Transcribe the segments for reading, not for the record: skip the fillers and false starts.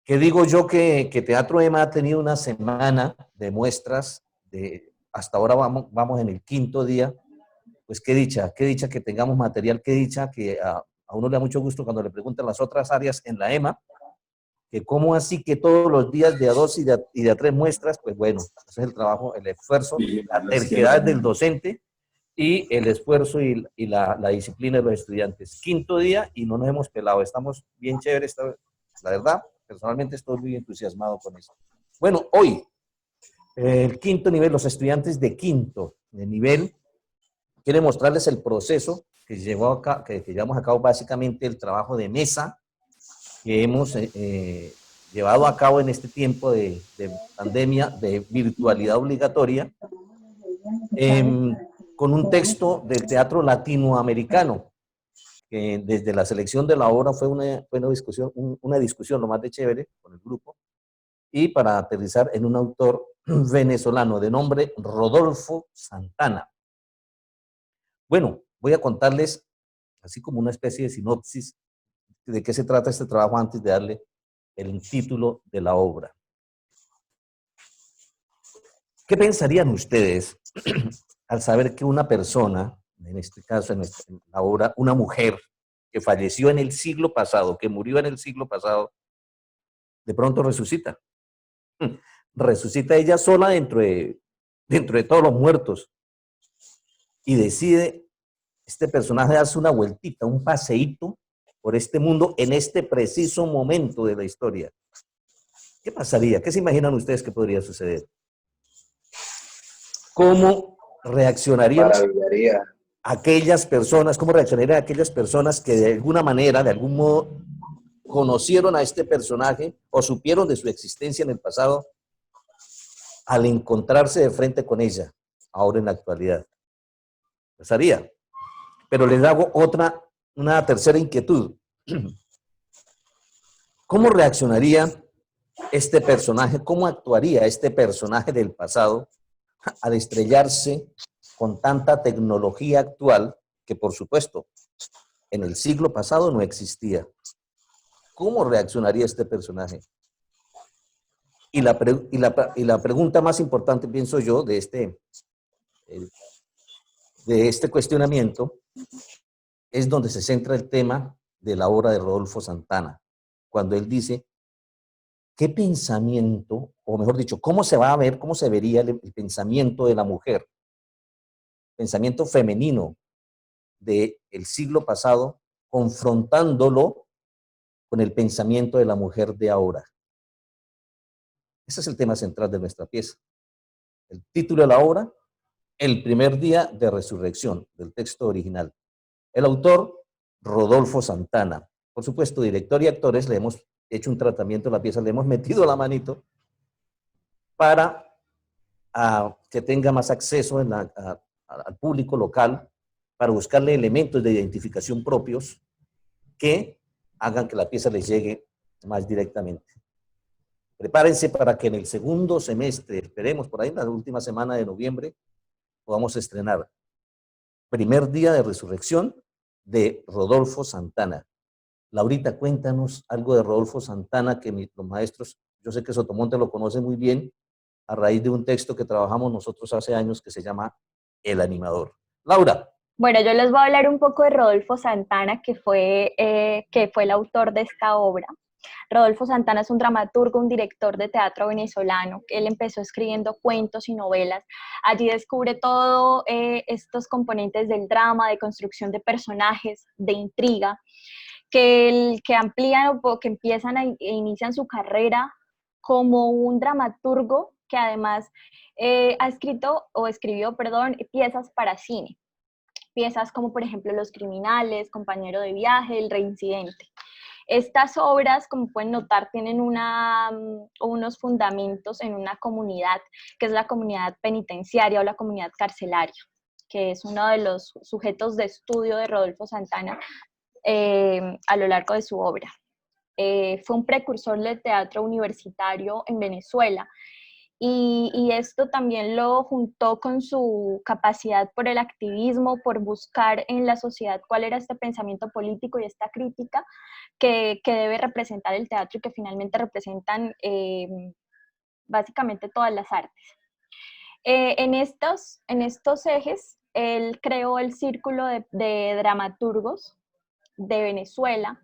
¿Qué digo yo que Teatro EMA ha tenido una semana de muestras, hasta ahora vamos en el quinto día? Pues qué dicha que tengamos material, qué dicha que a uno le da mucho gusto cuando le preguntan las otras áreas en la EMA, que cómo así que todos los días de a dos y de a tres muestras. Pues bueno, ese es el trabajo, el esfuerzo, la terquedad del docente y el esfuerzo y la disciplina de los estudiantes. Quinto día y no nos hemos pelado, estamos bien chéveres, la verdad, personalmente estoy muy entusiasmado con eso. Bueno, hoy, el quinto nivel, los estudiantes de quinto de nivel, quiero mostrarles el proceso que llevamos a cabo, básicamente el trabajo de mesa que hemos llevado a cabo en este tiempo de pandemia, de virtualidad obligatoria, con un texto del teatro latinoamericano, que desde la selección de la obra fue una discusión lo más de chévere con el grupo, y para aterrizar en un autor venezolano de nombre Rodolfo Santana. Bueno, voy a contarles, así como una especie de sinopsis, de qué se trata este trabajo antes de darle el título de la obra. ¿Qué pensarían ustedes al saber que una persona, en este caso en la obra, una mujer que falleció en el siglo pasado, que murió en el siglo pasado, de pronto resucita? Resucita ella sola dentro de todos los muertos y decide este personaje darse una vueltita, un paseíto por este mundo en este preciso momento de la historia. ¿Qué pasaría? ¿Qué se imaginan ustedes que podría suceder? ¿Cómo reaccionarían aquellas personas, cómo reaccionarían aquellas personas que de alguna manera, de algún modo, conocieron a este personaje o supieron de su existencia en el pasado al encontrarse de frente con ella, ahora en la actualidad? Pasaría. Pero les hago una tercera inquietud. ¿Cómo reaccionaría este personaje, cómo actuaría este personaje del pasado al estrellarse con tanta tecnología actual que, por supuesto, en el siglo pasado no existía? ¿Cómo reaccionaría este personaje? Y la pregunta más importante, pienso yo, de este cuestionamiento es donde se centra el tema de la obra de Rodolfo Santana, cuando él dice, ¿qué pensamiento, o mejor dicho, cómo se va a ver, cómo se vería el pensamiento de la mujer, pensamiento femenino del siglo pasado, confrontándolo con el pensamiento de la mujer de ahora? Ese es el tema central de nuestra pieza. El título de la obra, El primer día de resurrección, del texto original. El autor, Rodolfo Santana. Por supuesto, director y actores, le hemos hecho un tratamiento de la pieza, le hemos metido la manito para que tenga más acceso al público local, para buscarle elementos de identificación propios que hagan que la pieza les llegue más directamente. Prepárense para que en el segundo semestre, esperemos por ahí en la última semana de noviembre, podamos estrenar Primer día de resurrección de Rodolfo Santana. Laurita, cuéntanos algo de Rodolfo Santana, que los maestros, yo sé que Sotomonte lo conoce muy bien, a raíz de un texto que trabajamos nosotros hace años que se llama El Animador. Laura. Bueno, yo les voy a hablar un poco de Rodolfo Santana, que fue el autor de esta obra. Rodolfo Santana es un dramaturgo, un director de teatro venezolano. Él empezó escribiendo cuentos y novelas. Allí descubre todos estos componentes del drama, de construcción de personajes, de intriga, que amplían o que empiezan e inician su carrera como un dramaturgo que además ha escrito o escribió, perdón, piezas para cine. Piezas como por ejemplo Los Criminales, Compañero de Viaje, El Reincidente. Estas obras, como pueden notar, tienen unos fundamentos en una comunidad, que es la comunidad penitenciaria o la comunidad carcelaria, que es uno de los sujetos de estudio de Rodolfo Santana a lo largo de su obra. Fue un precursor del teatro universitario en Venezuela y esto también lo juntó con su capacidad por el activismo, por buscar en la sociedad cuál era este pensamiento político y esta crítica que debe representar el teatro y que finalmente representan básicamente todas las artes. En estos ejes, él creó el Círculo de Dramaturgos de Venezuela,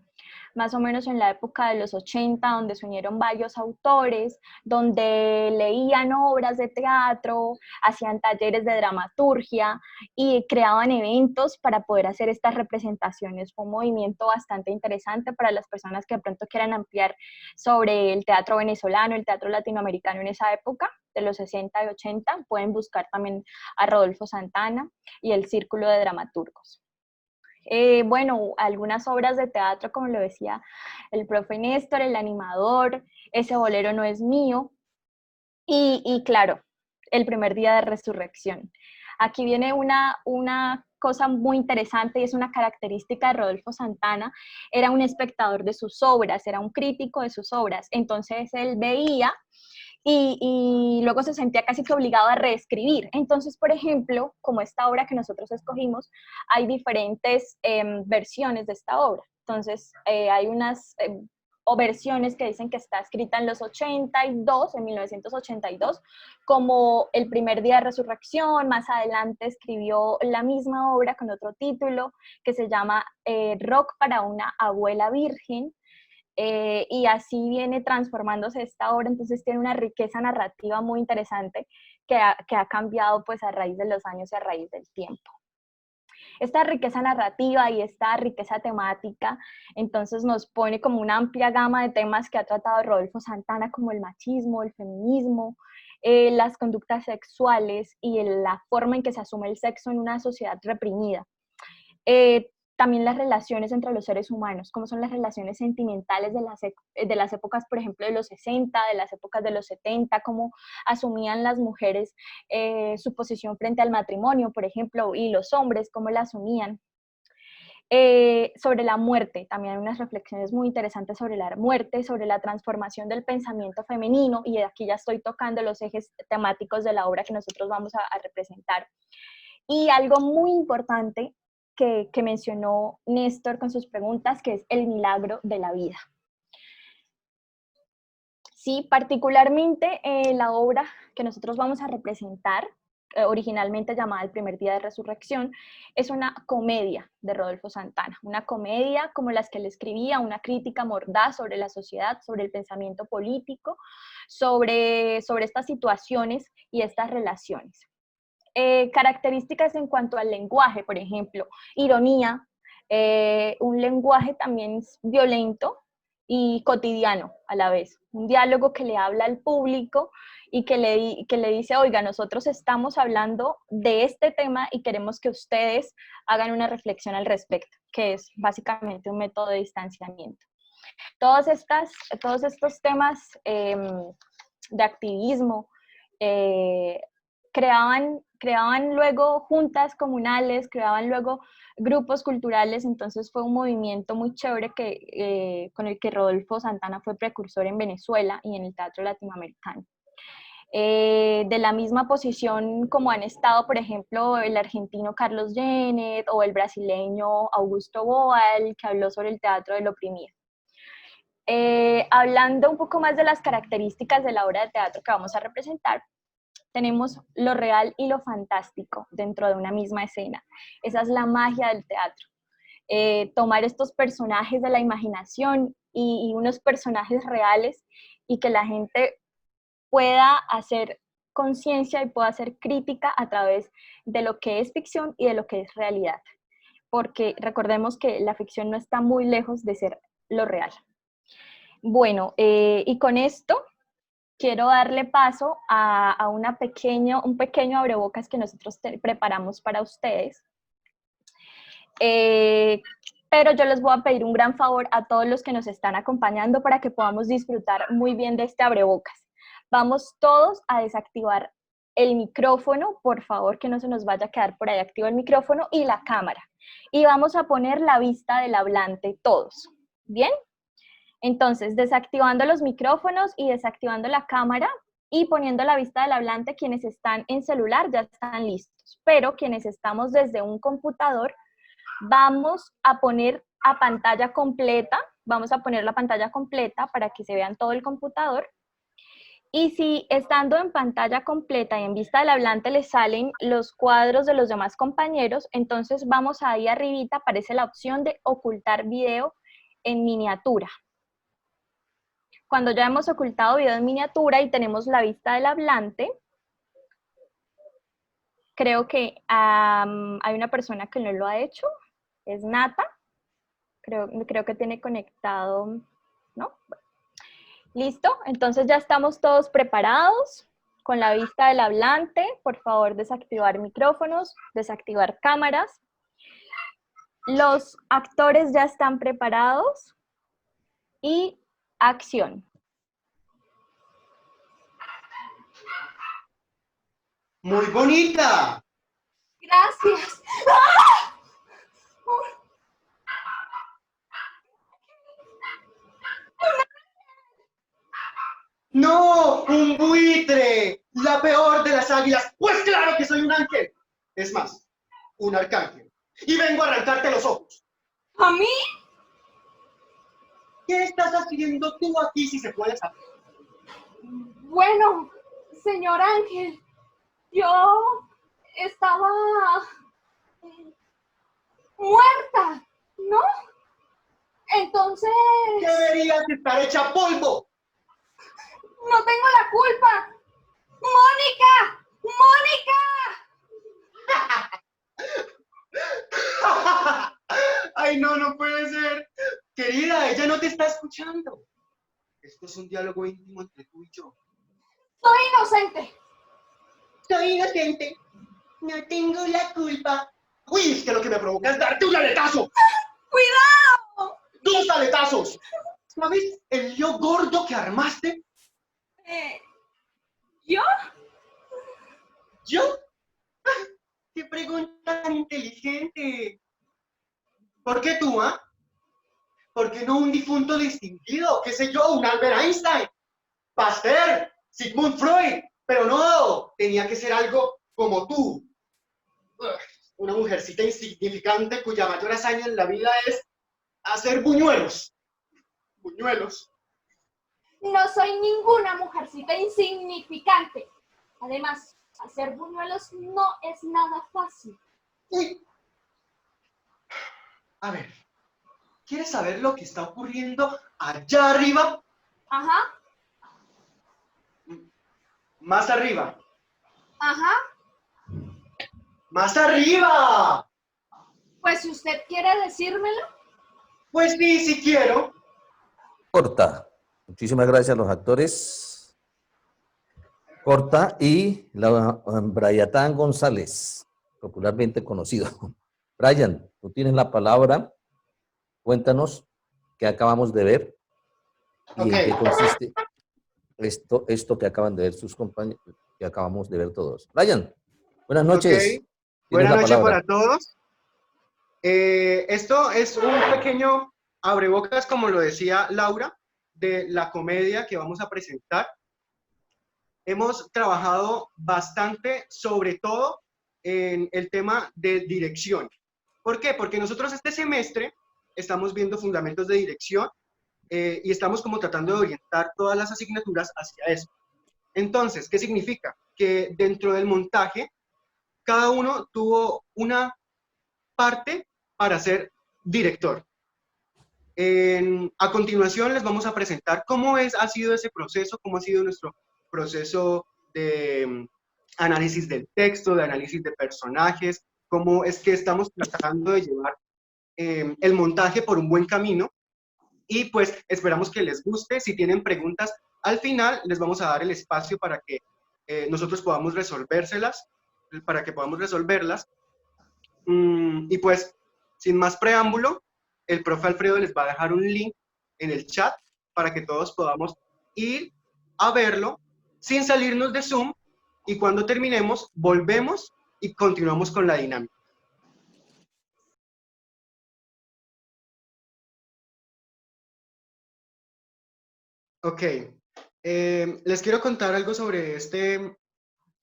más o menos en la época de los 80, donde se unieron varios autores, donde leían obras de teatro, hacían talleres de dramaturgia y creaban eventos para poder hacer estas representaciones. Fue un movimiento bastante interesante para las personas que de pronto quieran ampliar sobre el teatro venezolano, el teatro latinoamericano en esa época, de los 60 y 80, pueden buscar también a Rodolfo Santana y el Círculo de Dramaturgos. Bueno, algunas obras de teatro, como lo decía el profe Néstor, El animador, Ese bolero no es mío, y claro, El primer día de resurrección. Aquí viene una cosa muy interesante y es una característica de Rodolfo Santana. Era un espectador de sus obras, era un crítico de sus obras, entonces él veía y luego se sentía casi que obligado a reescribir. Entonces, por ejemplo, como esta obra que nosotros escogimos, hay diferentes versiones de esta obra. Entonces, hay unas o versiones que dicen que está escrita en los 82, en 1982, como El primer día de resurrección. Más adelante escribió la misma obra con otro título que se llama Rock para una abuela virgen. Y así viene transformándose esta obra, entonces tiene una riqueza narrativa muy interesante que ha cambiado pues a raíz de los años y a raíz del tiempo. Esta riqueza narrativa y esta riqueza temática, entonces nos pone como una amplia gama de temas que ha tratado Rodolfo Santana, como el machismo, el feminismo, las conductas sexuales y la forma en que se asume el sexo en una sociedad reprimida. Eh, También las relaciones entre los seres humanos, como son las relaciones sentimentales de las épocas, por ejemplo, de los 60, de las épocas de los 70, cómo asumían las mujeres su posición frente al matrimonio, por ejemplo, y los hombres, cómo la asumían. Sobre la muerte, también hay unas reflexiones muy interesantes sobre la muerte, sobre la transformación del pensamiento femenino, y aquí ya estoy tocando los ejes temáticos de la obra que nosotros vamos a representar. Y algo muy importante que mencionó Néstor con sus preguntas, que es el milagro de la vida. Sí, particularmente la obra que nosotros vamos a representar, originalmente llamada El primer día de resurrección, es una comedia de Rodolfo Santana, una comedia como las que él escribía, una crítica mordaz sobre la sociedad, sobre el pensamiento político, sobre estas situaciones y estas relaciones. Características en cuanto al lenguaje, por ejemplo, ironía, un lenguaje también violento y cotidiano a la vez, un diálogo que le habla al público y que le dice, oiga, nosotros estamos hablando de este tema y queremos que ustedes hagan una reflexión al respecto, que es básicamente un método de distanciamiento. Todos estos temas de activismo creaban luego juntas comunales, creaban luego grupos culturales, entonces fue un movimiento muy chévere con el que Rodolfo Santana fue precursor en Venezuela y en el teatro latinoamericano. De la misma posición como han estado, por ejemplo, el argentino Carlos Genet o el brasileño Augusto Boal, que habló sobre el teatro del oprimido. Hablando un poco más de las características de la obra de teatro que vamos a representar, tenemos lo real y lo fantástico dentro de una misma escena. Esa es la magia del teatro. Tomar estos personajes de la imaginación y unos personajes reales y que la gente pueda hacer conciencia y pueda hacer crítica a través de lo que es ficción y de lo que es realidad. Porque recordemos que la ficción no está muy lejos de ser lo real. Bueno, y con esto quiero darle paso a un pequeño abrebocas que nosotros preparamos para ustedes. Pero yo les voy a pedir un gran favor a todos los que nos están acompañando para que podamos disfrutar muy bien de este abrebocas. Vamos todos a desactivar el micrófono, por favor, que no se nos vaya a quedar por ahí activo el micrófono y la cámara. Y vamos a poner la vista del hablante todos. ¿Bien? Entonces, desactivando los micrófonos y desactivando la cámara, y poniendo la vista del hablante, quienes están en celular ya están listos, pero quienes estamos desde un computador, vamos a poner a pantalla completa, vamos a poner la pantalla completa para que se vean todo el computador. Y si estando en pantalla completa y en vista del hablante les salen los cuadros de los demás compañeros, entonces vamos ahí arribita, aparece la opción de ocultar video en miniatura. Cuando ya hemos ocultado video en miniatura y tenemos la vista del hablante, creo que hay una persona que no lo ha hecho, es Nata, creo que tiene conectado, ¿no? ¿Listo? Entonces ya estamos todos preparados con la vista del hablante. Por favor, desactivar micrófonos, desactivar cámaras. Los actores ya están preparados y acción. Muy bonita. Gracias. No, un buitre, la peor de las águilas. Pues claro que soy un ángel. Es más, un arcángel. Y vengo a arrancarte los ojos. ¿A mí? ¿Qué estás haciendo tú aquí si se puede saber? Bueno, señor Ángel, yo estaba muerta, ¿no? Entonces, Deberías estar hecha polvo. no tengo la culpa. ¡Mónica! ¡Mónica! Ay, no, no puede ser. Querida, ella no te está escuchando. Esto es un diálogo íntimo entre tú y yo. Soy inocente. Soy inocente. No tengo la culpa. Uy, es que lo que me provoca es darte un aletazo. ¡Cuidado! 2 aletazos. ¿Sabes el lío gordo que armaste? ¿Yo? ¿Yo? Ah, qué pregunta tan inteligente. ¿Por qué tú, ah? ¿Por qué no un difunto distinguido? ¿Qué sé yo? Un Albert Einstein, Pasteur, Sigmund Freud. Pero no, tenía que ser algo como tú. Una mujercita insignificante cuya mayor hazaña en la vida es hacer buñuelos. Buñuelos. No soy ninguna mujercita insignificante. Además, hacer buñuelos no es nada fácil. Uy. A ver, ¿quieres saber lo que está ocurriendo allá arriba? Ajá, Más arriba. ajá. ¡Más arriba! Pues si usted quiere decírmelo. Pues sí, sí quiero. Corta. Muchísimas gracias a los actores. Corta y Briatán González, popularmente conocido. Brian, tú tienes la palabra. Cuéntanos qué acabamos de ver y Ok. en qué consiste esto que acaban de ver sus compañeros, que acabamos de ver todos. Brian, buenas noches. Ok. Tienes Buenas la noches palabra. para todos. Esto es un pequeño abrebocas, como lo decía Laura, de la comedia que vamos a presentar. Hemos trabajado bastante, sobre todo en el tema de dirección. ¿Por qué? Porque nosotros este semestre estamos viendo fundamentos de dirección y estamos como tratando de orientar todas las asignaturas hacia eso. Entonces, ¿qué significa? Que dentro del montaje, cada uno tuvo una parte para ser director. A continuación les vamos a presentar cómo ha sido ese proceso, cómo ha sido nuestro proceso de análisis del texto, de análisis de personajes, cómo es que estamos tratando de llevar el montaje por un buen camino y pues esperamos que les guste. Si tienen preguntas, al final les vamos a dar el espacio para que nosotros podamos resolvérselas, para que podamos resolverlas. Y pues, sin más preámbulo, el profe Alfredo les va a dejar un link en el chat para que todos podamos ir a verlo sin salirnos de Zoom y cuando terminemos volvemos y continuamos con la dinámica. Ok, Les quiero contar algo sobre este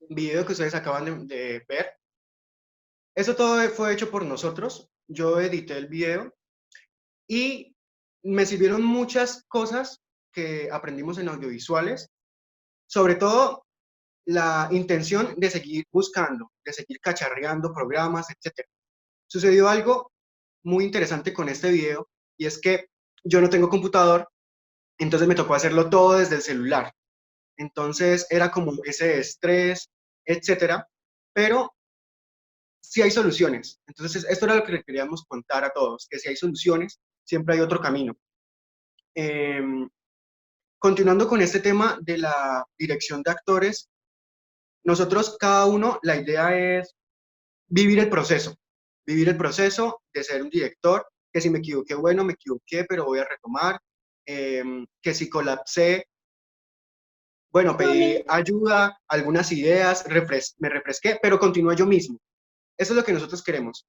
video que ustedes acaban de ver. Eso todo fue hecho por nosotros. Yo edité el video y me sirvieron muchas cosas que aprendimos en audiovisuales, sobre todo la intención de seguir buscando, de seguir cacharreando programas, etc. Sucedió algo muy interesante con este video y es que yo no tengo computador, entonces me tocó hacerlo todo desde el celular. Entonces era como ese estrés, etcétera, pero sí hay soluciones. Entonces esto era lo que le queríamos contar a todos, que si hay soluciones, siempre hay otro camino. Em, Continuando con este tema de la dirección de actores, nosotros cada uno, la idea es vivir el proceso de ser un director, que si me equivoqué, bueno, me equivoqué, pero voy a retomar, que si colapsé, bueno, pedí ayuda, algunas ideas, me refresqué, pero continúo yo mismo. Eso es lo que nosotros queremos,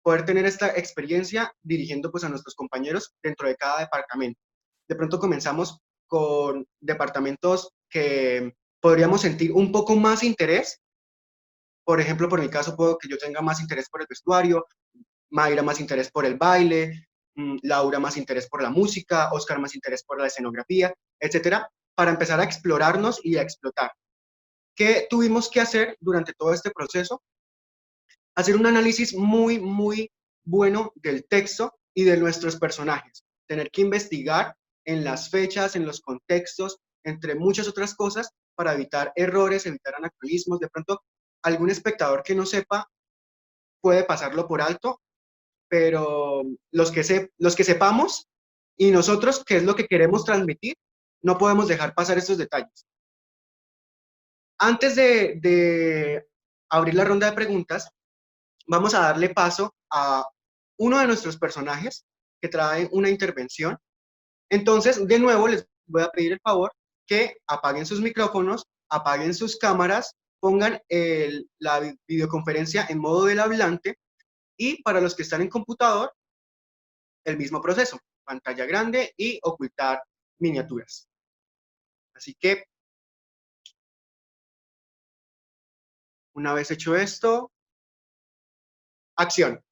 poder tener esta experiencia dirigiendo pues a nuestros compañeros dentro de cada departamento. De pronto comenzamos con departamentos que podríamos sentir un poco más interés. Por ejemplo, por mi caso, puedo que yo tenga más interés por el vestuario, Mayra más interés por el baile, Laura más interés por la música, Oscar más interés por la escenografía, etcétera, para empezar a explorarnos y a explotar. ¿Qué tuvimos que hacer durante todo este proceso? Hacer un análisis muy, muy bueno del texto y de nuestros personajes. Tener que investigar en las fechas, en los contextos, entre muchas otras cosas, para evitar errores, evitar anacronismos. De pronto, algún espectador que no sepa puede pasarlo por alto, pero los que sepamos y nosotros, qué es lo que queremos transmitir, no podemos dejar pasar estos detalles. Antes de abrir la ronda de preguntas, vamos a darle paso a uno de nuestros personajes que trae una intervención. Entonces, de nuevo, les voy a pedir el favor que apaguen sus micrófonos, apaguen sus cámaras, pongan la videoconferencia en modo del hablante y para los que están en computador, el mismo proceso, pantalla grande y ocultar miniaturas. Así que, una vez hecho esto, acción.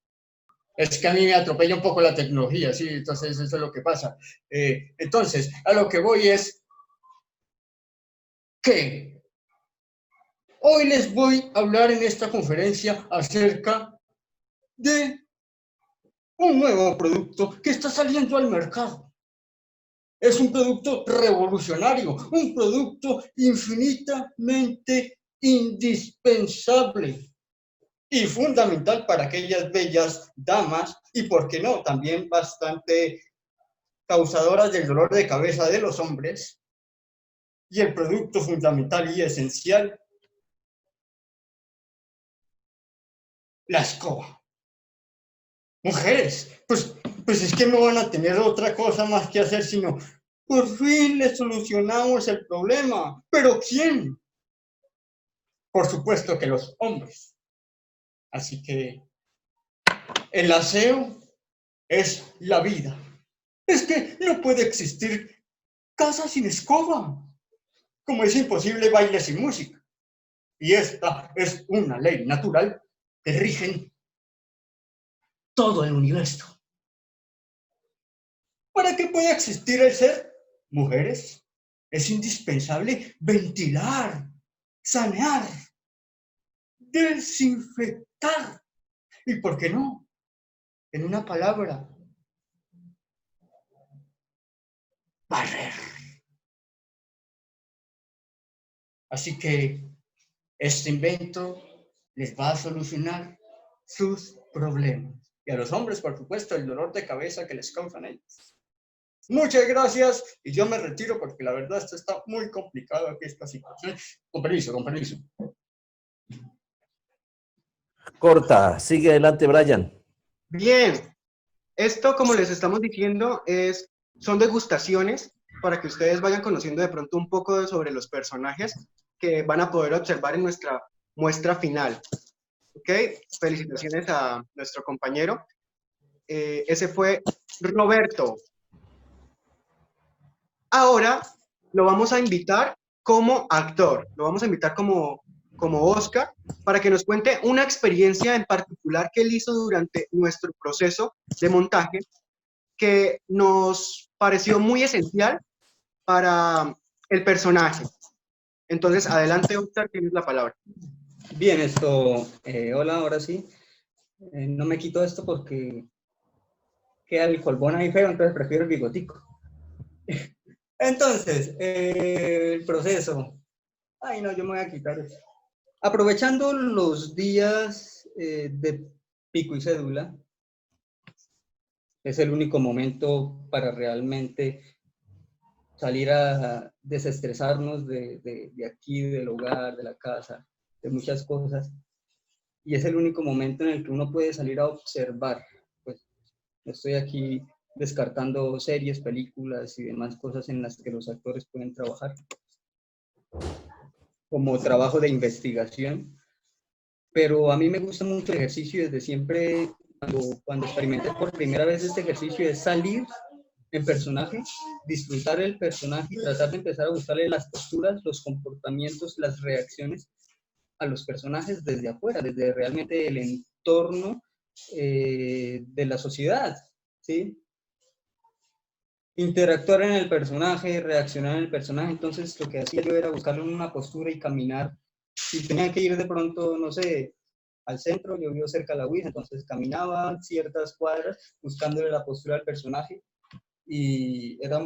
Es que a mí me atropella un poco la tecnología, sí, entonces eso es lo que pasa. Entonces, a lo que voy es que hoy les voy a hablar en esta conferencia acerca de un nuevo producto que está saliendo al mercado. Es un producto revolucionario, un producto infinitamente indispensable y fundamental para aquellas bellas damas y, por qué no, también bastante causadoras del dolor de cabeza de los hombres. Y el producto fundamental y esencial, la escoba. Mujeres, pues es que no van a tener otra cosa más que hacer sino, por fin les solucionamos el problema. ¿Pero quién? Por supuesto que los hombres. Así que el aseo es la vida. Es que no puede existir casa sin escoba, como es imposible baile sin música. Y esta es una ley natural que rige todo el universo. Para que pueda existir el ser, mujeres, es indispensable ventilar, sanear, desinfectar. ¿Y por qué no? En una palabra, barrer. Así que este invento les va a solucionar sus problemas. Y a los hombres, por supuesto, el dolor de cabeza que les causan ellos. Muchas gracias y yo me retiro porque la verdad esto está muy complicado aquí esta situación. Con permiso, con permiso. Corta, sigue adelante, Brian. Bien, esto, como les estamos diciendo, son degustaciones para que ustedes vayan conociendo de pronto un poco sobre los personajes que van a poder observar en nuestra muestra final. ¿Ok? Felicitaciones a nuestro compañero. Ese fue Roberto. Ahora lo vamos a invitar como actor, lo vamos a invitar como Oscar, para que nos cuente una experiencia en particular que él hizo durante nuestro proceso de montaje, que nos pareció muy esencial para el personaje. Entonces, adelante, Oscar, tienes la palabra. Bien, hola, ahora sí. No me quito esto porque queda el colbón ahí feo, entonces prefiero el bigotico. Entonces, el proceso. Ay, no, yo me voy a quitar eso. Aprovechando los días de pico y cédula, es el único momento para realmente salir a desestresarnos de aquí, del hogar, de la casa, de muchas cosas. Y es el único momento en el que uno puede salir a observar. Pues estoy aquí descartando series, películas y demás cosas en las que los actores pueden trabajar como trabajo de investigación. Pero a mí me gusta mucho el ejercicio desde siempre, cuando experimenté por primera vez este ejercicio, es salir en personaje, disfrutar el personaje y tratar de empezar a buscarle las posturas, los comportamientos, las reacciones a los personajes desde afuera, desde realmente el entorno de la sociedad, ¿sí? Interactuar en el personaje, reaccionar en el personaje. Entonces lo que hacía yo era buscarle una postura y caminar. Si tenía que ir de pronto, no sé, al centro, yo vivo cerca de la UIS, entonces caminaba ciertas cuadras buscándole la postura al personaje y era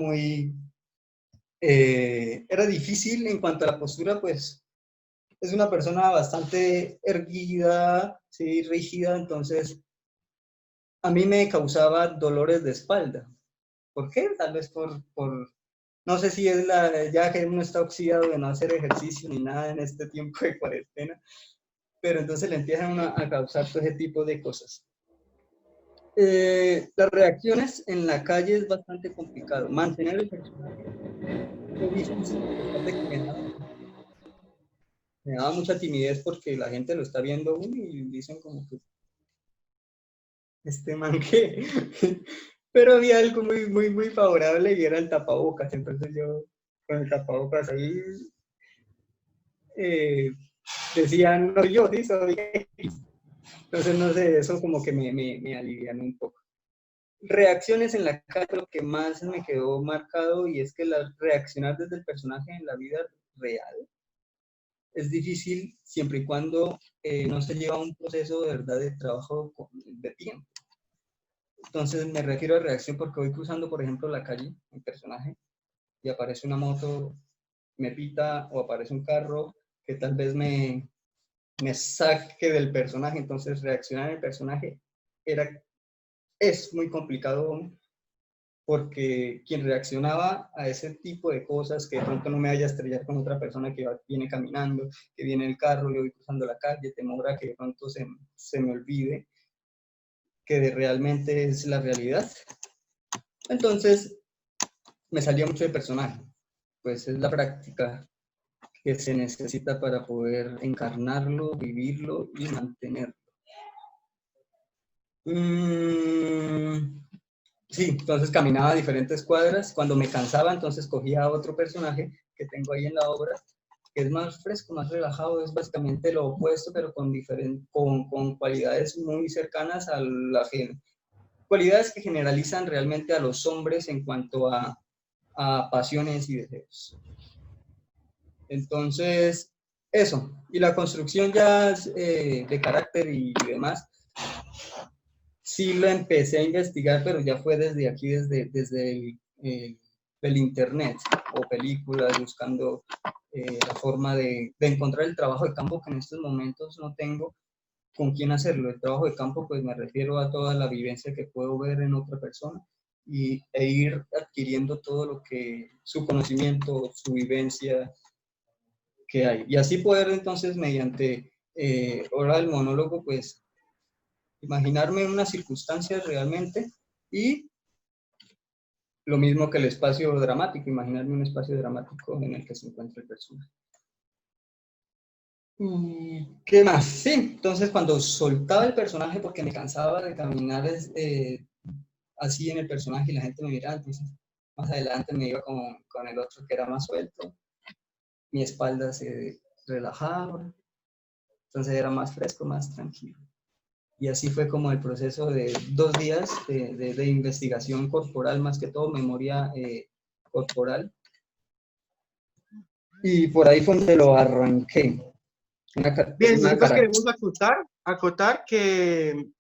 era difícil en cuanto a la postura, pues es una persona bastante erguida, ¿sí? Rígida, entonces a mí me causaba dolores de espalda. ¿Por qué? Tal vez no sé si es ya que uno está oxidado de no hacer ejercicio ni nada en este tiempo de cuarentena, pero entonces le empiezan a causar todo ese tipo de cosas. Las reacciones en la calle es bastante complicado. Mantener el personaje es difícil, a pesar de que me daba mucha timidez porque la gente lo está viendo uno y dicen como que este man que... Pero había algo muy favorable y era el tapabocas. Entonces yo con el tapabocas ahí decían, no, yo sí soy X. Entonces no sé, eso como que me alivian un poco. Reacciones en la calle, lo que más me quedó marcado, y es que reaccionar desde el personaje en la vida real es difícil siempre y cuando no se lleva un proceso de verdad de trabajo de tiempo. Entonces me refiero a reacción porque voy cruzando, por ejemplo, la calle, mi personaje, y aparece una moto, me pita, o aparece un carro que tal vez me saque del personaje. Entonces reaccionar en el personaje es muy complicado porque quien reaccionaba a ese tipo de cosas, que de pronto no me vaya a estrellar con otra persona que viene caminando, que viene en el carro, yo voy cruzando la calle, temor a que de pronto se me olvide que realmente es la realidad. Entonces me salía mucho de personaje, pues es la práctica que se necesita para poder encarnarlo, vivirlo y mantenerlo. Sí, entonces caminaba a diferentes cuadras. Cuando me cansaba, entonces cogía a otro personaje que tengo ahí en la obra, que es más fresco, más relajado, es básicamente lo opuesto, pero con cualidades muy cercanas a cualidades que generalizan realmente a los hombres en cuanto a pasiones y deseos. Entonces, eso. Y la construcción ya de carácter y demás, sí lo empecé a investigar, pero ya fue desde aquí, desde el internet o películas, buscando la forma de encontrar el trabajo de campo que en estos momentos no tengo con quién hacerlo. El trabajo de campo, pues me refiero a toda la vivencia que puedo ver en otra persona e ir adquiriendo todo lo que, su conocimiento, su vivencia que hay. Y así poder entonces, mediante oral monólogo, pues imaginarme unas circunstancias realmente y lo mismo que el espacio dramático, imaginarme un espacio dramático en el que se encuentra el personaje. ¿Qué más? Sí, entonces cuando soltaba el personaje porque me cansaba de caminar así en el personaje y la gente me miraba, entonces Más adelante me iba con el otro que era más suelto, mi espalda se relajaba, entonces era más fresco, más tranquilo. Y así fue como el proceso de 2 días de investigación corporal, más que todo memoria corporal. Y por ahí fue donde lo arranqué. Bien, Una nosotros cara. queremos acotar que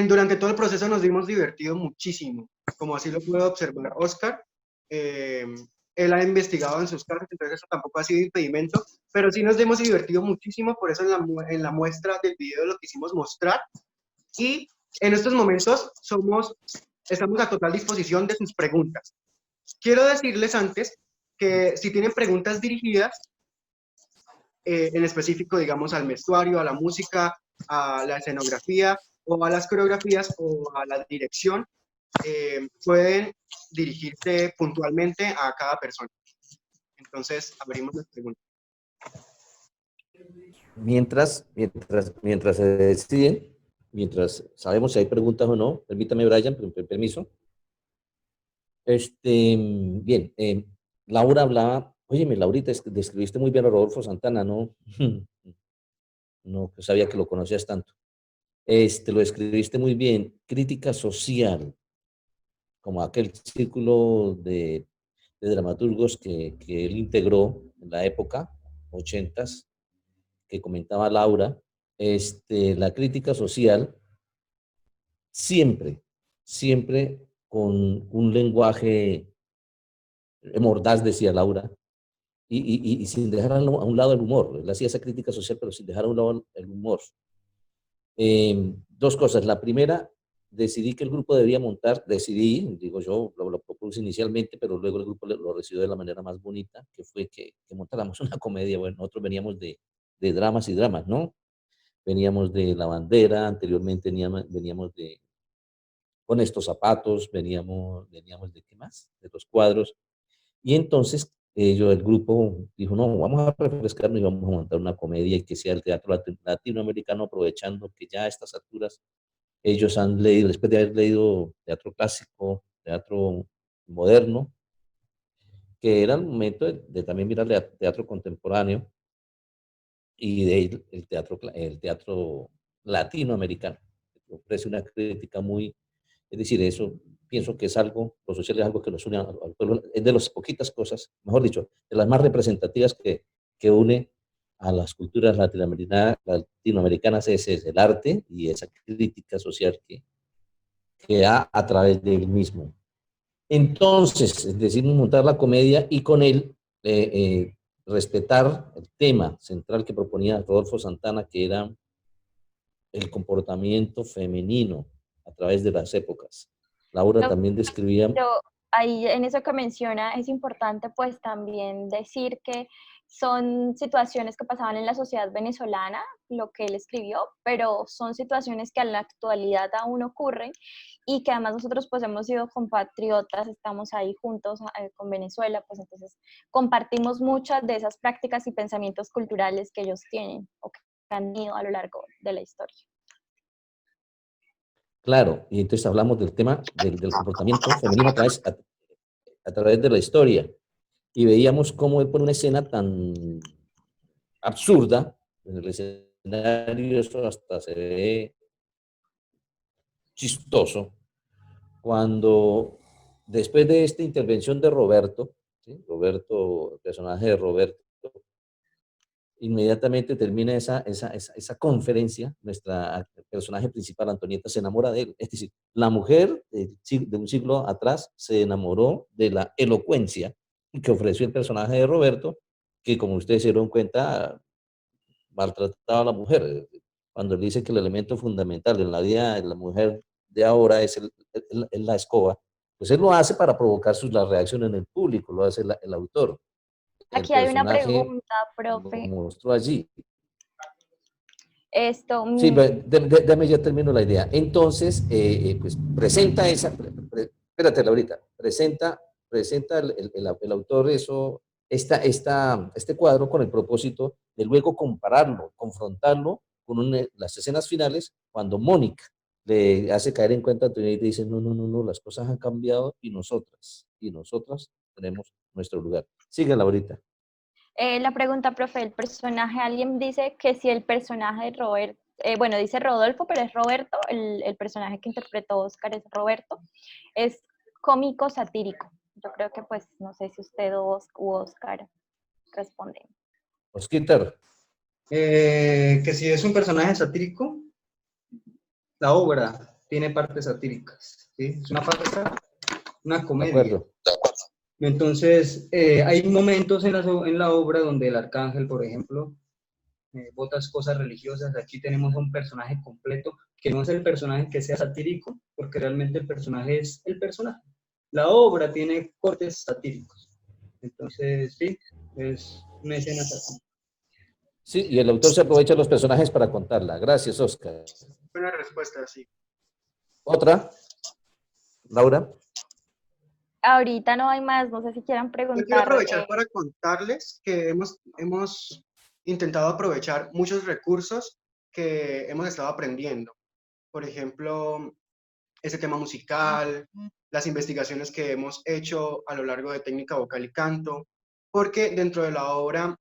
durante todo el proceso nos dimos divertido muchísimo, como así lo pudo observar Oscar. Él ha investigado en sus casos, entonces eso tampoco ha sido impedimento, pero sí nos hemos divertido muchísimo, por eso en la muestra del video lo quisimos mostrar. Y en estos momentos estamos a total disposición de sus preguntas. Quiero decirles antes que si tienen preguntas dirigidas, en específico, digamos, al vestuario, a la música, a la escenografía, o a las coreografías, o a la dirección, pueden dirigirse puntualmente a cada persona. Entonces, abrimos las preguntas. Mientras se deciden, mientras sabemos si hay preguntas o no, permítame, Brian, permiso. Bien, Laura hablaba, óyeme, Laurita, describiste muy bien a Rodolfo Santana, ¿no? No sabía que lo conocías tanto. Lo escribiste muy bien. Crítica social, como aquel círculo de dramaturgos que él integró en la época, 80s, que comentaba Laura. La crítica social siempre, siempre con un lenguaje mordaz, decía Laura, y sin dejar a un lado el humor. Él hacía esa crítica social, pero sin dejar a un lado el humor. Dos cosas. La primera, decidí que el grupo debía montar, digo yo, lo propuse inicialmente, pero luego el grupo lo recibió de la manera más bonita, que fue que montáramos una comedia. Bueno, nosotros veníamos de dramas y dramas, ¿no? Veníamos de La Bandera, anteriormente veníamos de Con estos zapatos, veníamos de ¿qué más? De los cuadros. Y entonces el grupo dijo, no, vamos a refrescarnos y vamos a montar una comedia y que sea el teatro latinoamericano, aprovechando que ya a estas alturas ellos han leído, después de haber leído teatro clásico, teatro moderno, que era el momento de también mirar teatro contemporáneo y el teatro latinoamericano, que ofrece una crítica muy, es decir, eso pienso que es algo, lo social es algo que nos une al pueblo, es de las poquitas cosas, mejor dicho, de las más representativas que une a las culturas latinoamericanas, ese es el arte y esa crítica social que da a través de él mismo. Entonces, decidimos montar la comedia y con él respetar el tema central que proponía Rodolfo Santana, que era el comportamiento femenino a través de las épocas. Laura también describía... Pero ahí en eso que menciona es importante pues también decir que son situaciones que pasaban en la sociedad venezolana, lo que él escribió, pero son situaciones que en la actualidad aún ocurren y que además nosotros pues hemos sido compatriotas, estamos ahí juntos con Venezuela, pues entonces compartimos muchas de esas prácticas y pensamientos culturales que ellos tienen o que han tenido a lo largo de la historia. Claro, y entonces hablamos del tema del comportamiento femenino a través de la historia. Y veíamos cómo él pone una escena tan absurda en el escenario, eso hasta se ve chistoso, cuando después de esta intervención de Roberto, ¿sí? Roberto, el personaje de Roberto, inmediatamente termina esa conferencia, nuestra personaje principal, Antonieta, se enamora de él. Es decir, la mujer de un siglo atrás se enamoró de la elocuencia que ofreció el personaje de Roberto, que como ustedes se dieron cuenta, maltrataba a la mujer. Cuando él dice que el elemento fundamental en la vida de la mujer de ahora es la escoba, pues él lo hace para provocar la reacción en el público, lo hace el autor. El Aquí hay una personaje pregunta, lo profe. mostró allí. Esto, Sí, déjame, ya termino la idea. Entonces, pues presenta espérate, Laurita, presenta el autor este cuadro con el propósito de luego compararlo, confrontarlo con las escenas finales cuando Mónica, le hace caer en cuenta a Antonio y dice, no, no, no, no, las cosas han cambiado y nosotras tenemos nuestro lugar. Síguela ahorita. La pregunta, profe, el personaje, alguien dice que si el personaje de Robert, bueno, dice Rodolfo, pero es Roberto, el personaje que interpretó Oscar es Roberto, es cómico satírico. Yo creo que pues, no sé si usted u Oscar responden. Osquitar, Que si es un personaje satírico, la obra tiene partes satíricas, ¿sí? Es una farsa, una de comedia. acuerdo. Entonces, hay momentos en la obra donde el arcángel, por ejemplo, bota cosas religiosas. Aquí tenemos un personaje completo, que no es el personaje que sea satírico, porque realmente el personaje es el personaje. La obra tiene cortes satíricos. Entonces, sí, es una escena satírica. Sí, y el autor se aprovecha de los personajes para contarla. Gracias, Oscar. Buena respuesta, sí. Otra, Laura. Ahorita no hay más, no sé si quieran Yo quiero preguntar. aprovechar para contarles que hemos intentado aprovechar muchos recursos que hemos estado aprendiendo. Por ejemplo, ese tema musical, las investigaciones que hemos hecho a lo largo de técnica vocal y canto, porque dentro de la obra,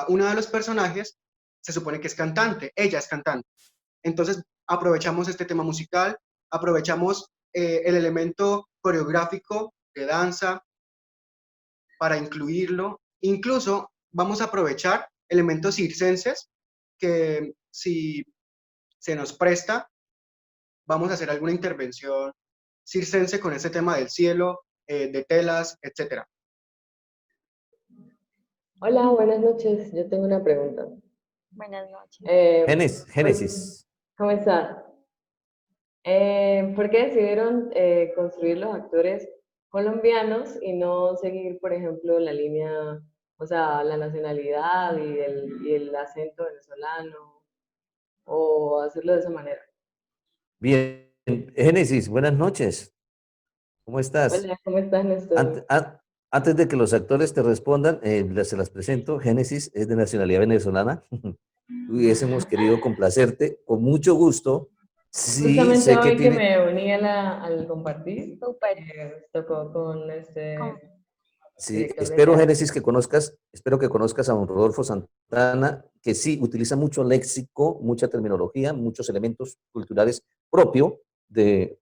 una de los personajes se supone que es cantante, ella es cantante. Entonces, aprovechamos este tema musical, aprovechamos el elemento coreográfico de danza para incluirlo. Incluso vamos a aprovechar elementos circenses que si se nos presta, vamos a hacer alguna intervención circense con ese tema del cielo, de telas, etcétera. Hola, buenas noches. Yo tengo una pregunta. Buenas noches. Génesis. ¿Cómo está? ¿Por qué decidieron construir los actores colombianos y no seguir, por ejemplo, la línea, o sea, la nacionalidad y el acento venezolano, o hacerlo de esa manera? Bien, Génesis, buenas noches. ¿Cómo estás? Hola, ¿cómo estás, Néstor? Antes de que los actores te respondan, se las presento. Génesis es de nacionalidad venezolana. Hubiésemos querido complacerte con mucho gusto. Sí, Justamente sé que hoy que tiene. me uní al compartir, Súper. tocó con este Sí, director de teatro. Génesis, espero que conozcas a don Rodolfo Santana, que sí utiliza mucho léxico, mucha terminología, muchos elementos culturales propio de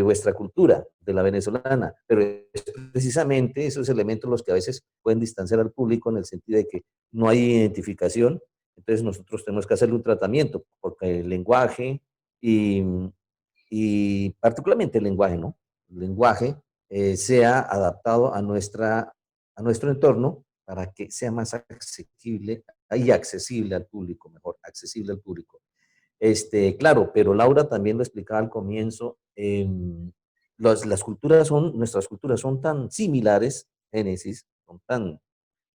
vuestra cultura, de la venezolana, pero es precisamente esos elementos los que a veces pueden distanciar al público en el sentido de que no hay identificación, entonces nosotros tenemos que hacerle un tratamiento, porque el lenguaje y, y particularmente el lenguaje, ¿no? El lenguaje sea adaptado a nuestro entorno para que sea más asequible y accesible al público, mejor, accesible al público. Claro, pero Laura también lo explicaba al comienzo, nuestras culturas son tan similares, Génesis, son tan,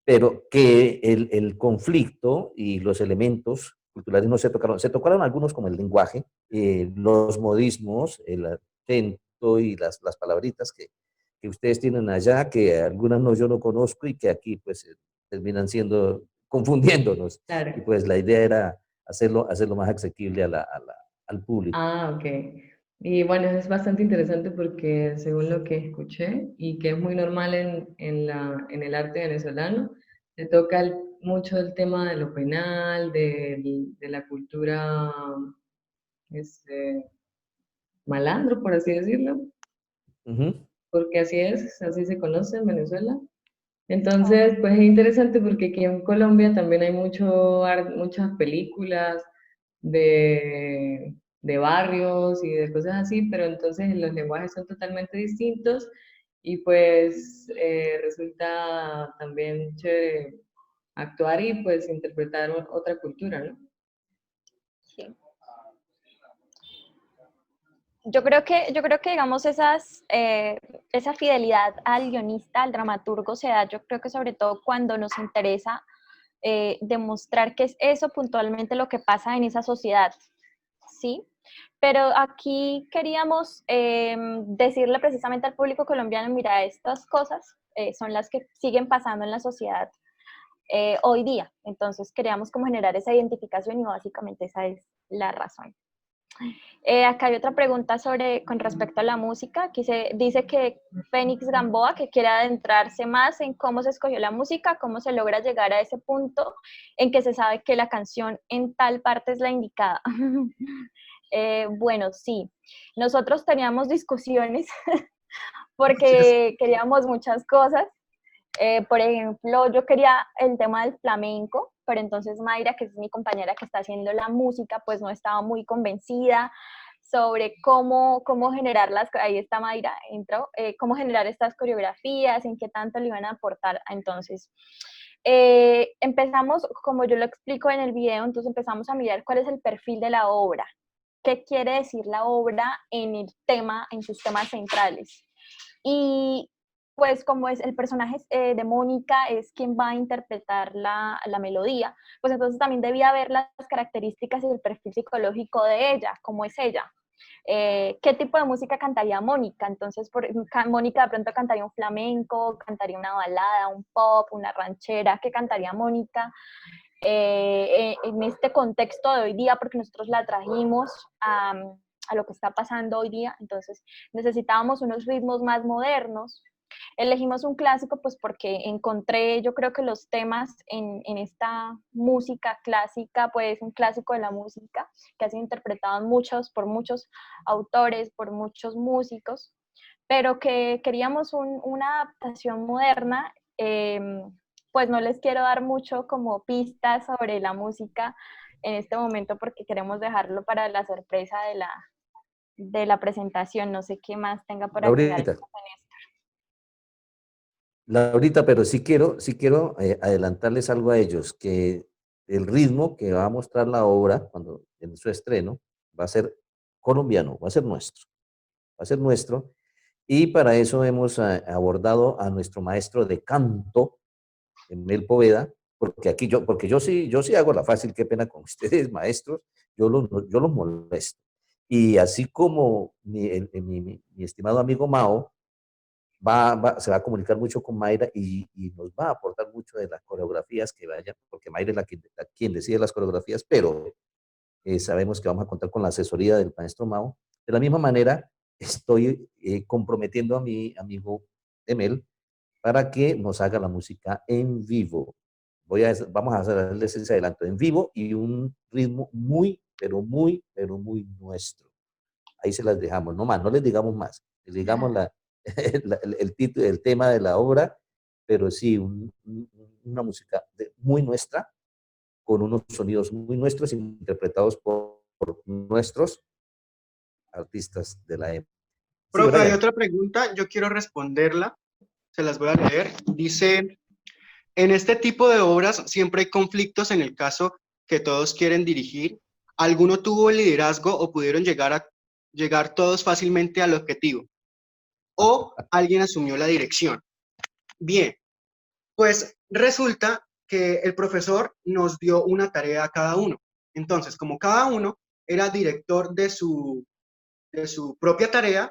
pero que el conflicto y los elementos culturales no se tocaron algunos como el lenguaje, los modismos, el acento y las palabritas que ustedes tienen allá, que algunas no, yo no conozco y que aquí pues terminan siendo, confundiéndonos. Claro. Y pues la idea era hacerlo más asequible al público. Ah, ok. Y bueno, es bastante interesante porque según lo que escuché y que es muy normal en el arte venezolano, se toca mucho el tema de lo penal, de la cultura este, malandro, por así decirlo, Ujú. porque así es, así se conoce en Venezuela. Entonces, pues es interesante porque aquí en Colombia también hay muchas películas de barrios y de cosas así, pero entonces los lenguajes son totalmente distintos y pues resulta también chévere actuar y pues interpretar otra cultura, ¿no? Sí. Yo creo que digamos, esa fidelidad al guionista, al dramaturgo, se da, yo creo que sobre todo cuando nos interesa demostrar que es eso puntualmente lo que pasa en esa sociedad, ¿sí? Pero aquí queríamos decirle precisamente al público colombiano, mira, estas cosas son las que siguen pasando en la sociedad hoy día. Entonces queríamos como generar esa identificación y básicamente esa es la razón. Acá hay otra pregunta con respecto a la música. Aquí dice que Fénix Gamboa, que quiere adentrarse más en cómo se escogió la música, cómo se logra llegar a ese punto en que se sabe que la canción en tal parte es la indicada. Bueno, sí, nosotros teníamos discusiones porque queríamos muchas cosas. Por ejemplo, yo quería el tema del flamenco, pero entonces Mayra, que es mi compañera que está haciendo la música, pues no estaba muy convencida sobre cómo generar ahí está Mayra, entró, cómo generar estas coreografías, en qué tanto le iban a aportar. Entonces, empezamos, como yo lo explico en el video, entonces empezamos a mirar cuál es el perfil de la obra, qué quiere decir la obra en el tema, en sus temas centrales. Y pues como es el personaje de Mónica es quien va a interpretar la melodía, pues entonces también debía ver las características y el perfil psicológico de ella, cómo es ella. ¿Qué tipo de música cantaría Mónica? Entonces, Mónica de pronto cantaría un flamenco, cantaría una balada, un pop, una ranchera. ¿Qué cantaría Mónica en este contexto de hoy día? Porque nosotros la trajimos a lo que está pasando hoy día, entonces necesitábamos unos ritmos más modernos. Elegimos un clásico pues porque encontré, yo creo que los temas en esta música clásica, pues un clásico de la música que ha sido interpretado por muchos autores, por muchos músicos, pero que queríamos una adaptación moderna. Pues no les quiero dar mucho como pistas sobre la música en este momento porque queremos dejarlo para la sorpresa de la presentación. No sé qué más tenga por agregar. Laurita, Laurita, pero sí quiero adelantarles algo a ellos, que el ritmo que va a mostrar la obra cuando en su estreno va a ser colombiano, va a ser nuestro, va a ser nuestro. Y para eso hemos abordado a nuestro maestro de canto, Emel Poveda, porque yo sí hago la fácil, qué pena con ustedes, maestros, yo los molesto. Y así como mi estimado amigo Mao, se va a comunicar mucho con Mayra y nos va a aportar mucho de las coreografías que vayan, porque Mayra es quien decide las coreografías, pero sabemos que vamos a contar con la asesoría del maestro Mao. De la misma manera, estoy comprometiendo a mi amigo Emel para que nos haga la música en vivo. Vamos a hacerles ese adelanto en vivo y un ritmo muy, pero muy nuestro. Ahí se las dejamos, no más, no les digamos más. Les digamos el título, el tema de la obra, pero sí, una música muy nuestra, con unos sonidos muy nuestros, interpretados por nuestros artistas de la época. Sí, Profe, hay Brian. otra pregunta, yo quiero responderla, se las voy a leer. Dice, en este tipo de obras siempre hay conflictos en el caso que todos quieren dirigir. ¿Alguno tuvo el liderazgo o pudieron llegar todos fácilmente al objetivo? ¿O alguien asumió la dirección? Bien, pues resulta que el profesor nos dio una tarea a cada uno. Entonces, como cada uno era director de su propia tarea,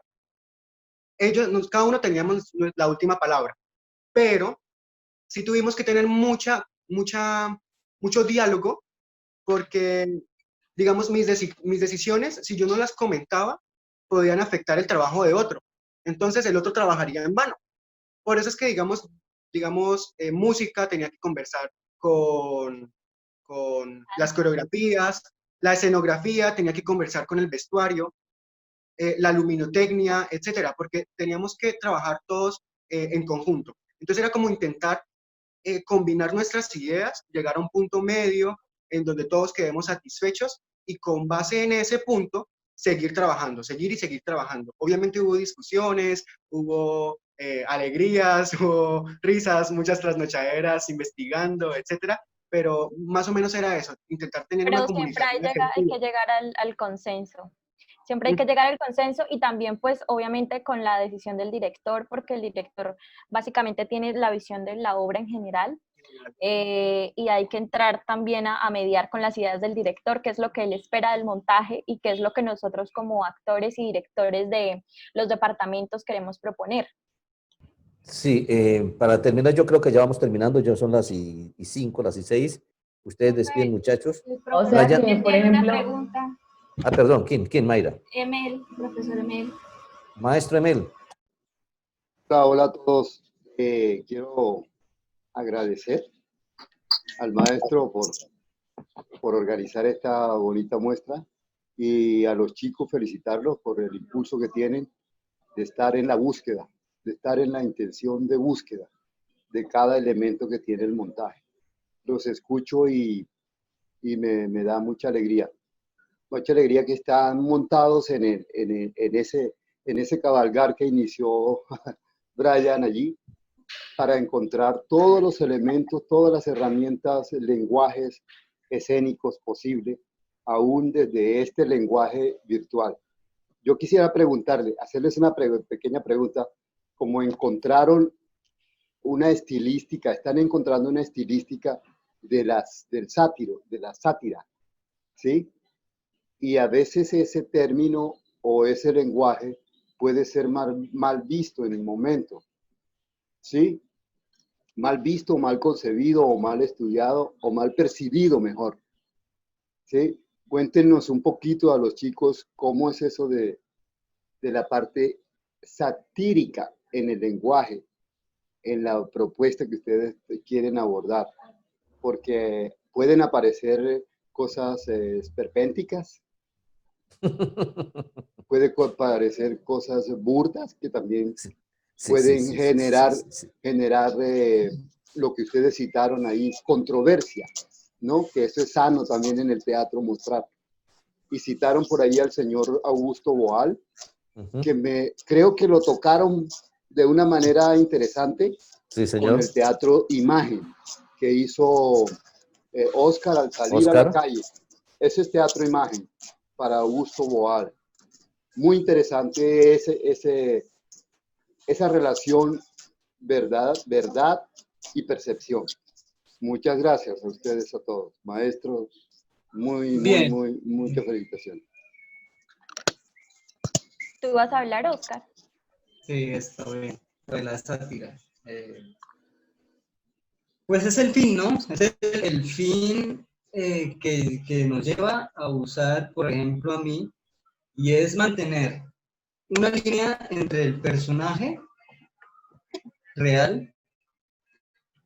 cada uno teníamos la última palabra, pero sí tuvimos que tener mucho diálogo porque, digamos, mis decisiones, si yo no las comentaba, podían afectar el trabajo de otro. Entonces el otro trabajaría en vano. Por eso es que, música tenía que conversar con las coreografías, la escenografía tenía que conversar con el vestuario, la luminotecnia, etcétera, porque teníamos que trabajar todos en conjunto. Entonces era como intentar combinar nuestras ideas, llegar a un punto medio en donde todos quedemos satisfechos y con base en ese punto seguir trabajando, seguir y seguir trabajando. Obviamente hubo discusiones, hubo alegrías, hubo risas, muchas trasnochaderas, investigando, etcétera, pero más o menos era eso, intentar tener una Pero siempre comunicación hay que efectiva. llegar al consenso. Siempre hay que llegar al consenso y también pues obviamente con la decisión del director, porque el director básicamente tiene la visión de la obra en general y hay que entrar también a mediar con las ideas del director, qué es lo que él espera del montaje y qué es lo que nosotros como actores y directores de los departamentos queremos proponer. Sí, para terminar, yo creo que ya vamos terminando, ya son las y 5, las y 6. Ustedes despiden, muchachos. El O sea profesor Brian, que, también por tiene una ejemplo, pregunta. Ah, perdón, ¿quién, Mayra? Emel, profesor Emel. Maestro Emel. Hola a todos. Quiero agradecer al maestro por organizar esta bonita muestra y a los chicos felicitarlos por el impulso que tienen de estar en la búsqueda, de estar en la intención de búsqueda de cada elemento que tiene el montaje. Los escucho y me da mucha alegría que están montados en ese cabalgar que inició Brian allí, para encontrar todos los elementos, todas las herramientas, lenguajes escénicos posibles, aún desde este lenguaje virtual. Yo quisiera preguntarle, hacerles una pequeña pregunta, como encontraron una estilística, están encontrando una estilística del sátiro, de la sátira, ¿sí? Y a veces ese término o ese lenguaje puede ser mal visto en el momento, ¿sí? Mal visto, mal concebido, o mal estudiado, o mal percibido mejor, ¿sí? Cuéntenos un poquito a los chicos cómo es eso de la parte satírica en el lenguaje, en la propuesta que ustedes quieren abordar, porque pueden aparecer cosas esperpénticas, puede aparecer cosas burdas que también pueden generar lo que ustedes citaron ahí, controversia, ¿no? Que eso es sano también en el teatro mostrar. Y citaron por ahí al señor Augusto Boal, que creo que lo tocaron de una manera interesante, Sí, señor. con el teatro Imagen, que hizo Oscar al salir a la calle. Ese es teatro Imagen, para Augusto Boal. Muy interesante esa relación verdad y percepción. Muchas gracias a ustedes, a todos. Maestros, muchas felicitaciones. ¿Tú vas a hablar, Oscar? Sí, está bien. De la sátira. Pues es el fin, ¿no? Es el fin que nos lleva a usar, por ejemplo, a mí, y es mantener una línea entre el personaje real,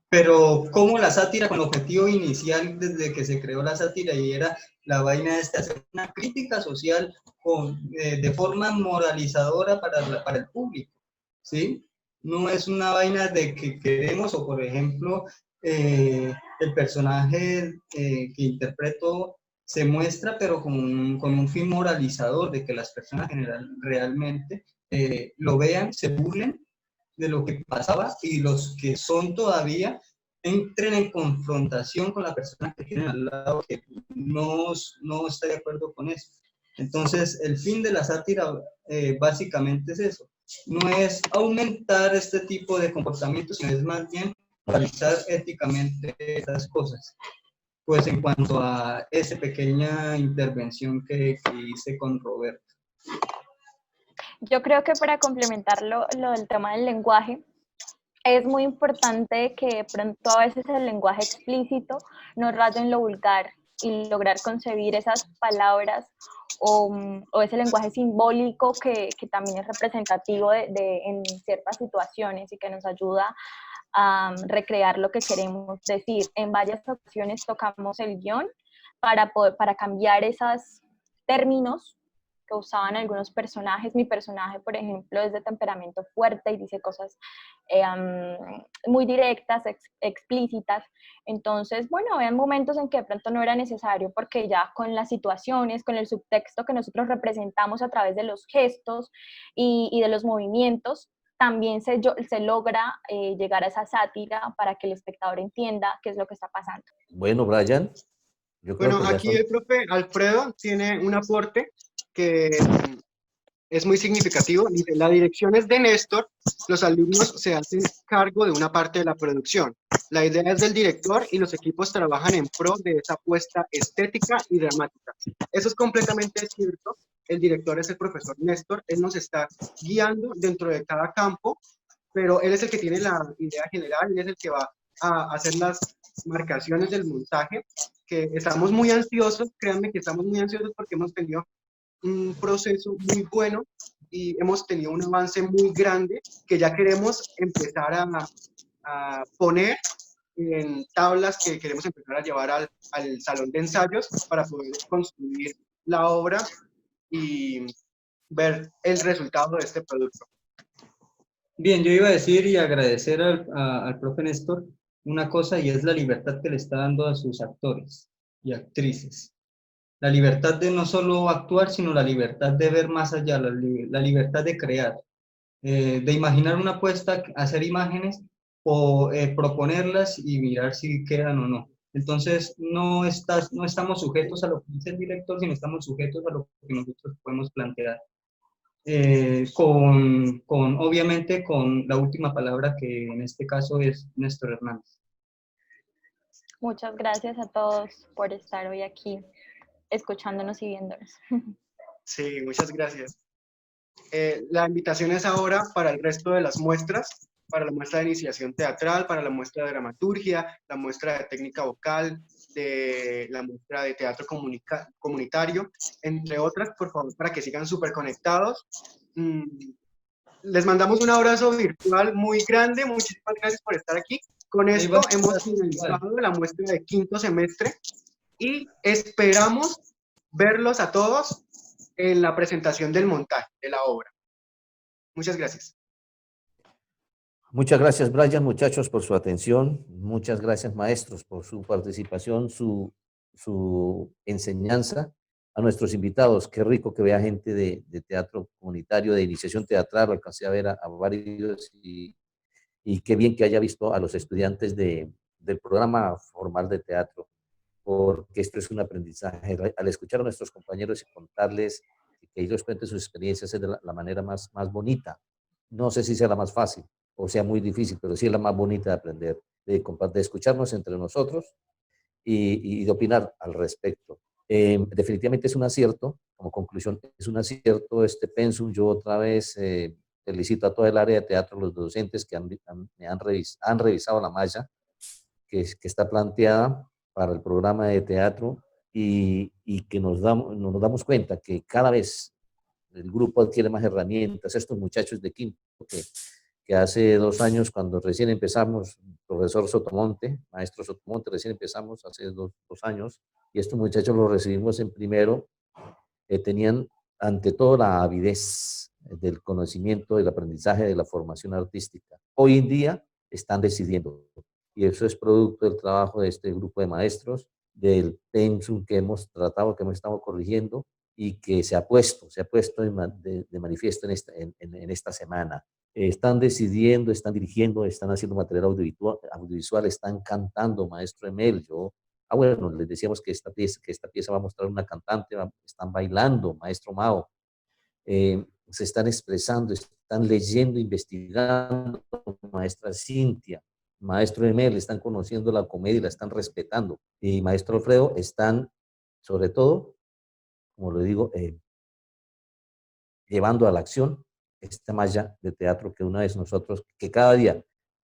pero como la sátira, con el objetivo inicial desde que se creó la sátira, y era la vaina de hacer una crítica social de forma moralizadora para el público, ¿sí? No es una vaina de que queremos, o por ejemplo, el personaje que interpreto se muestra, pero con un fin moralizador, de que las personas realmente lo vean, se burlen de lo que pasaba, y los que son todavía entren en confrontación con la persona que tienen al lado, que no está de acuerdo con eso. Entonces, el fin de la sátira básicamente es eso. No es aumentar este tipo de comportamientos, sino es más bien realizar éticamente esas cosas. Pues en cuanto a esa pequeña intervención que hice con Roberto. Yo creo que para complementar lo del tema del lenguaje, es muy importante que de pronto a veces el lenguaje explícito no raye en lo vulgar, y lograr concebir esas palabras o ese lenguaje simbólico que también es representativo en ciertas situaciones y que nos ayuda a recrear lo que queremos decir. En varias ocasiones tocamos el guión para cambiar esos términos que usaban algunos personajes. Mi personaje, por ejemplo, es de temperamento fuerte y dice cosas muy directas, explícitas. Entonces, bueno, había momentos en que de pronto no era necesario, porque ya con las situaciones, con el subtexto que nosotros representamos a través de los gestos y de los movimientos, también se logra llegar a esa sátira para que el espectador entienda qué es lo que está pasando. Bueno, Brian. Yo creo Bueno, que aquí el profe Alfredo tiene un aporte que es muy significativo. Dice: la dirección es de Néstor, los alumnos se hacen cargo de una parte de la producción. La idea es del director y los equipos trabajan en pro de esa apuesta estética y dramática. Eso es completamente cierto. El director es el profesor Néstor, él nos está guiando dentro de cada campo, pero él es el que tiene la idea general, él es el que va a hacer las marcaciones del montaje, que estamos muy ansiosos, créanme que estamos muy ansiosos porque hemos tenido un proceso muy bueno y hemos tenido un avance muy grande que ya queremos empezar a poner en tablas que queremos empezar a llevar al salón de ensayos para poder construir la obra y ver el resultado de este producto. Bien, yo iba a decir y agradecer al profe Néstor una cosa, y es la libertad que le está dando a sus actores y actrices. La libertad de no solo actuar, sino la libertad de ver más allá, la libertad de crear, de imaginar una puesta, hacer imágenes o proponerlas y mirar si quedan o no. Entonces, no estamos sujetos a lo que dice el director, sino estamos sujetos a lo que nosotros podemos plantear. Obviamente con la última palabra, que en este caso es Néstor Hernández. Muchas gracias a todos por estar hoy aquí, escuchándonos y viéndonos. Sí, muchas gracias. La invitación es ahora para el resto de las muestras, para la muestra de iniciación teatral, para la muestra de dramaturgia, la muestra de técnica vocal, de la muestra de teatro comunitario, entre otras, por favor, para que sigan súper conectados. Les mandamos un abrazo virtual muy grande, muchísimas gracias por estar aquí. Con esto hemos finalizado la muestra de quinto semestre y esperamos verlos a todos en la presentación del montaje de la obra. Muchas gracias. Muchas gracias, Brian, muchachos, por su atención. Muchas gracias, maestros, por su participación, su enseñanza. A nuestros invitados, qué rico que vea gente de teatro comunitario, de iniciación teatral. Alcancé a ver a varios y qué bien que haya visto a los estudiantes del programa formal de teatro, porque esto es un aprendizaje. Al escuchar a nuestros compañeros y contarles, que ellos cuenten sus experiencias, es de la manera más bonita. No sé si sea la más fácil o sea muy difícil, pero sí es la más bonita de aprender, de escucharnos entre nosotros y de opinar al respecto. Definitivamente es un acierto, como conclusión, es un acierto este pensum. Yo otra vez felicito a toda el área de teatro, los docentes que han revisado la malla que está planteada para el programa de teatro y que nos damos cuenta que cada vez el grupo adquiere más herramientas. Estos muchachos de quinto que hace 2 años, cuando recién empezamos, profesor Sotomonte, maestro Sotomonte, recién empezamos hace dos años, y estos muchachos los recibimos en primero, tenían ante todo la avidez del conocimiento, del aprendizaje, de la formación artística. Hoy en día están decidiendo, y eso es producto del trabajo de este grupo de maestros, del pensum que hemos tratado, que hemos estado corrigiendo, y que se ha puesto de manifiesto en esta semana. Están decidiendo, están dirigiendo, están haciendo material audiovisual, están cantando, maestro Emel. Bueno, les decíamos que esta pieza va a mostrar una cantante, están bailando, maestro Mao. Se están expresando, están leyendo, investigando, maestra Cintia, maestro Emel, están conociendo la comedia y la están respetando. Y maestro Alfredo, están, sobre todo, como lo digo, llevando a la acción esta malla de teatro que una vez nosotros, que cada día,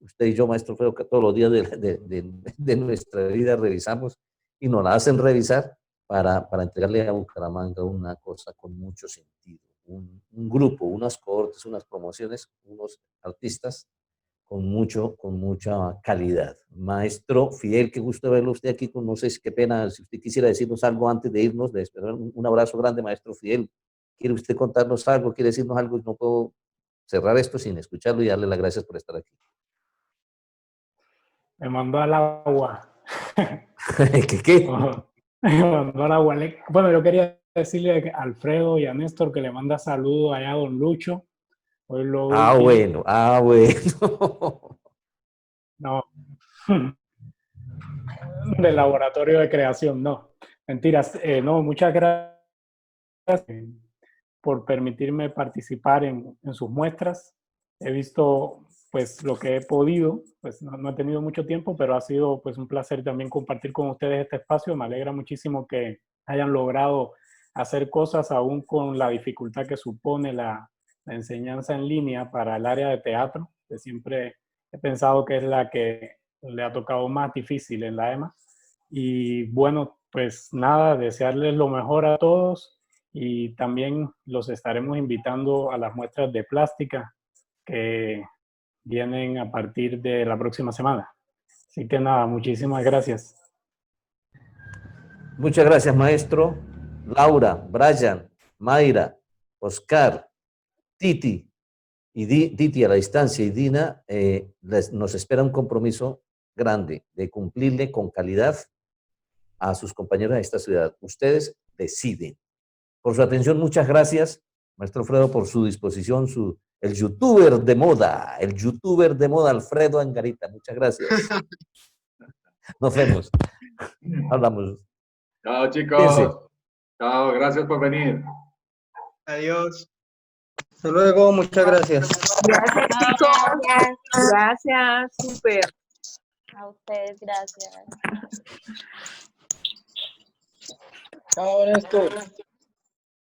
usted y yo, maestro Alfredo, que todos los días de nuestra vida revisamos y nos la hacen revisar para entregarle a Bucaramanga una cosa con mucho sentido. Un grupo, unas cohortes, unas promociones, unos artistas con mucha calidad. Maestro Fidel, qué gusto verlo usted aquí. No sé, qué pena, si usted quisiera decirnos algo antes de irnos, de esperar. Un abrazo grande, maestro Fidel. ¿Quiere usted contarnos algo? ¿Quiere decirnos algo? No puedo cerrar esto sin escucharlo y darle las gracias por estar aquí. Me mandó al agua. ¿Qué? Me mandó al agua. Bueno, yo quería decirle a Alfredo y a Néstor que le manda saludos allá a don Lucho. Hoy lo bueno. No. Del laboratorio de creación, no. Mentiras. No, muchas gracias por permitirme participar en sus muestras. He visto pues lo que he podido, pues no he tenido mucho tiempo, pero ha sido pues un placer también compartir con ustedes este espacio. Me alegra muchísimo que hayan logrado hacer cosas aún con la dificultad que supone la enseñanza en línea para el área de teatro, que siempre he pensado que es la que le ha tocado más difícil en la EMA. Y bueno, pues nada, desearles lo mejor a todos y también los estaremos invitando a las muestras de plástica que vienen a partir de la próxima semana. Así que nada, muchísimas gracias. Muchas gracias, maestro. Laura, Brian, Mayra, Oscar, Titi, Titi a la distancia y Dina, nos espera un compromiso grande de cumplirle con calidad a sus compañeros de esta ciudad. Ustedes deciden. Por su atención, muchas gracias, maestro Alfredo, por su disposición, el youtuber de moda Alfredo Angarita. Muchas gracias. Nos vemos. Hablamos. Chao, chicos. Fíjense. Chao, gracias por venir. Adiós. Hasta luego, muchas gracias. Gracias, chicos. Gracias, súper. A ustedes, gracias. Chao, Néstor.